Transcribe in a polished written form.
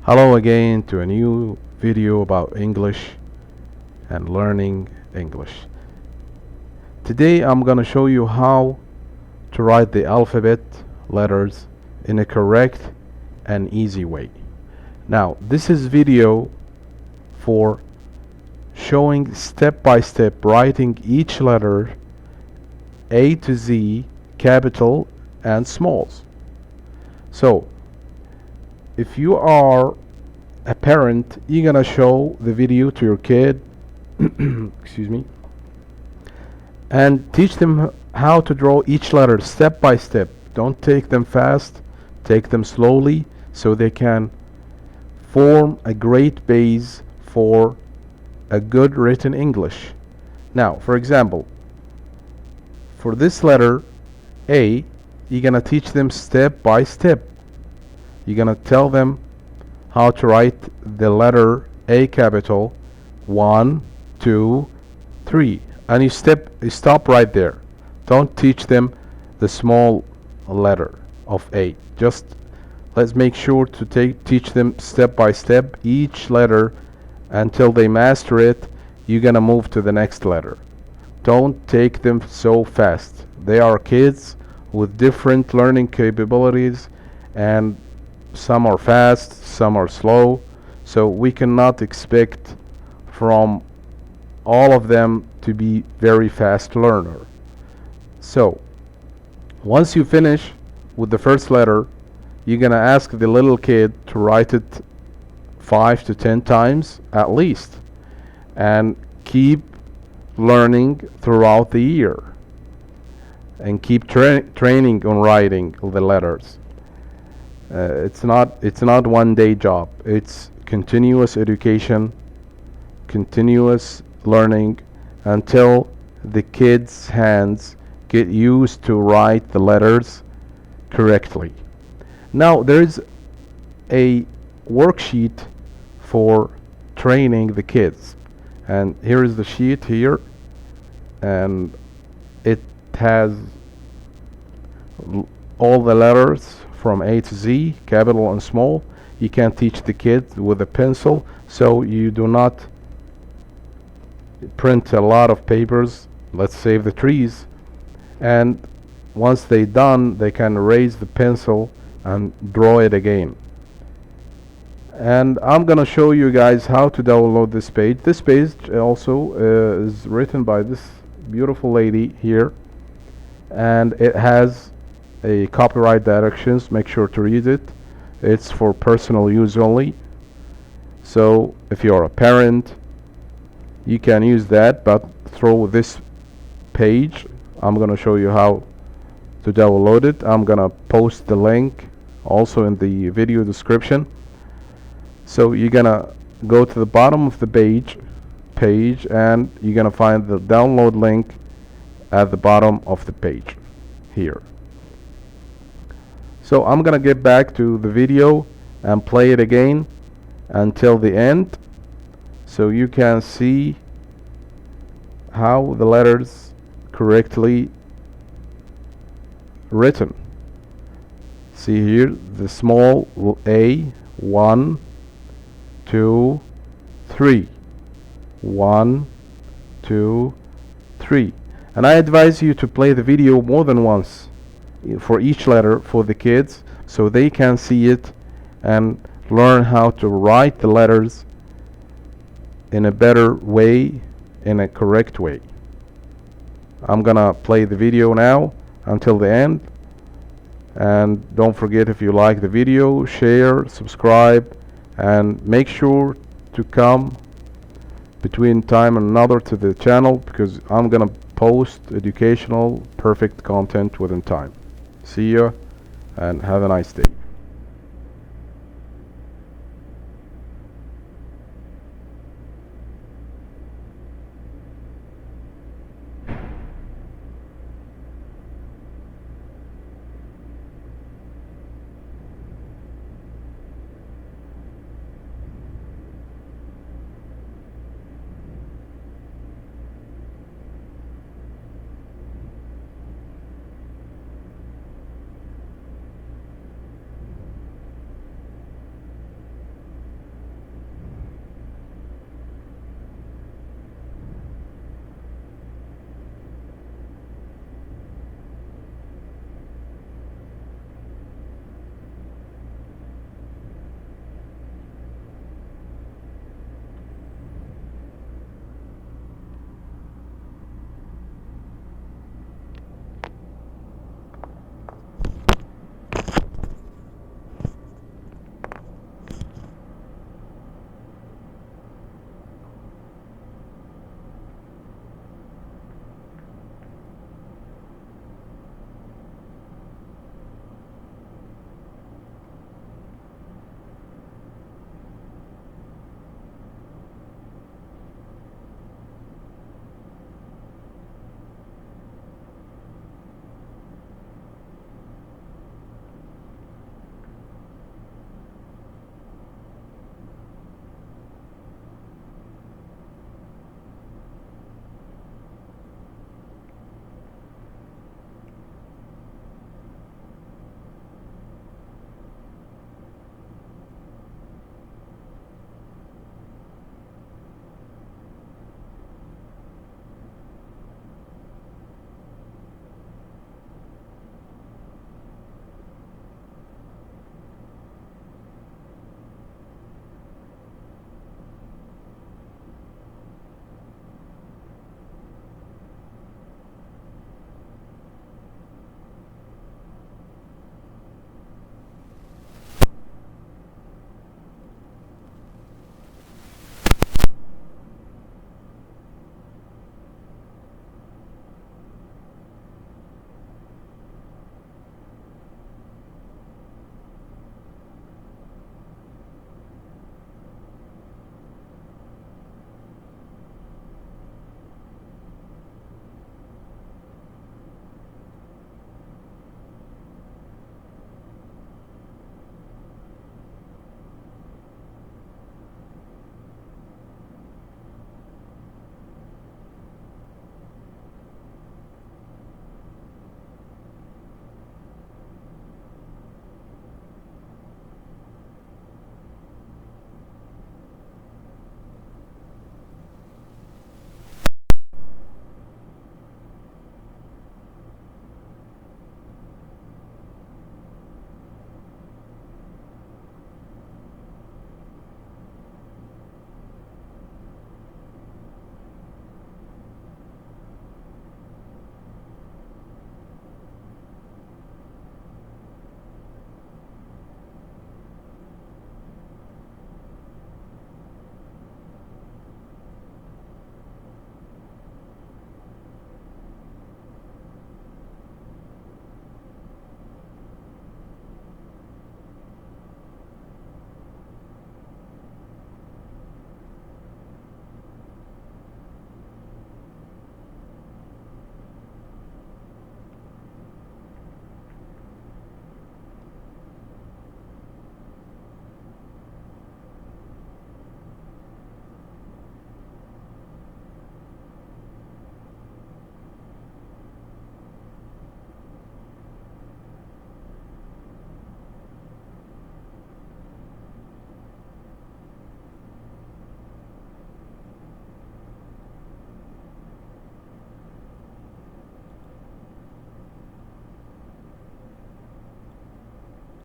Hello again to a new video about English and learning English. Today I'm gonna show you how to write the alphabet letters in a correct and easy way. Now this is video for showing step by step writing each letter A to Z, capital and smalls. So if you are a parent, you're gonna show the video to your kid excuse me, and teach them how to draw each letter step by step. Don't take them fast, take them slowly so they can form a great base for a good written English. Now for example, for this letter A, you're gonna teach them step by step. You're gonna tell them how to write the letter A capital 1, 2, 3, and you stop right there. Don't teach them the small letter of A. Just let's make sure to teach them step by step each letter until they master it. You're gonna move to the next letter. Don't take them so fast. They are kids with different learning capabilities, and some are fast, some are slow, so we cannot expect from all of them to be very fast learner. So once you finish with the first letter, you're gonna ask the little kid to write it 5 to 10 times at least, and keep learning throughout the year, and keep training on writing the letters. It's not one day job. It's continuous education, continuous learning until the kids' hands get used to write the letters correctly. Now there is a worksheet for training the kids, and here is the sheet here, and it has all the letters from A to Z, capital and small. You can teach the kids with a pencil, so you do not print a lot of papers. Let's save the trees, and once they're done, they can erase the pencil and draw it again. And I'm gonna show you guys how to download this page. This page also is written by this beautiful lady here, and it has a copyright directions. Make sure to read it. It's for personal use only, so if you're a parent you can use that, but through this page I'm gonna show you how to download it. I'm gonna post the link also in the video description. So you're gonna go to the bottom of the page and you're gonna find the download link at the bottom of the page here. So I'm gonna get back to the video and play it again until the end, so you can see how the letters correctly written. See here the small A, 1, 2, 3, 1, 2, 3, and I advise you to play the video more than once for each letter for the kids, so they can see it and learn how to write the letters in a better way, in a correct way. I'm gonna play the video now until the end, and don't forget, if you like the video, share, subscribe, and make sure to come between time and another to the channel, because I'm gonna post educational perfect content within time. See ya and have a nice day.